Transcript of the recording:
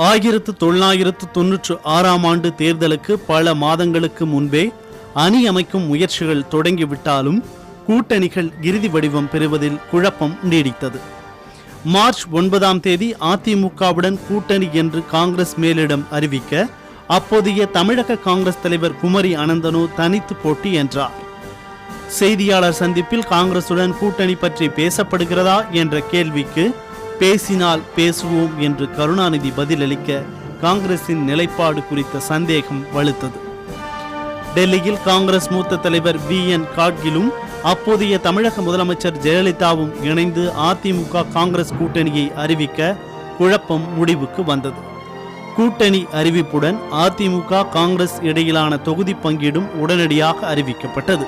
1996 தேர்தலுக்கு பல மாதங்களுக்கு முன்பே அணி அமைக்கும் முயற்சிகள் தொடங்கிவிட்டாலும் கூட்டணிகள் இறுதி வடிவம் பெறுவதில் குழப்பம் நீடித்தது. மார்ச் 9 அதிமுகவுடன் கூட்டணி என்று காங்கிரஸ் மேலிடம் அறிவிக்க அப்போதைய தமிழக காங்கிரஸ் தலைவர் குமரி அனந்தனு தனித்து போட்டி என்றார். செய்தியாளர் சந்திப்பில் காங்கிரசுடன் கூட்டணி பற்றி பேசப்படுகிறதா என்ற கேள்விக்கு பேசினால் பேசுவோம் என்று கருணாநிதி பதிலளிக்க காங்கிரசின் நிலைப்பாடு குறித்த சந்தேகம் வலுத்தது. டெல்லியில் காங்கிரஸ் மூத்த தலைவர் VN காட்கிலும் அப்போதைய தமிழக முதலமைச்சர் ஜெயலலிதாவும் இணைந்து அதிமுக காங்கிரஸ் கூட்டணியை அறிவிக்க குழப்பம் முடிவுக்கு வந்தது. கூட்டணி அறிவிப்புடன் அதிமுக காங்கிரஸ் இடையிலான தொகுதி பங்கீடும் உடனடியாக அறிவிக்கப்பட்டது.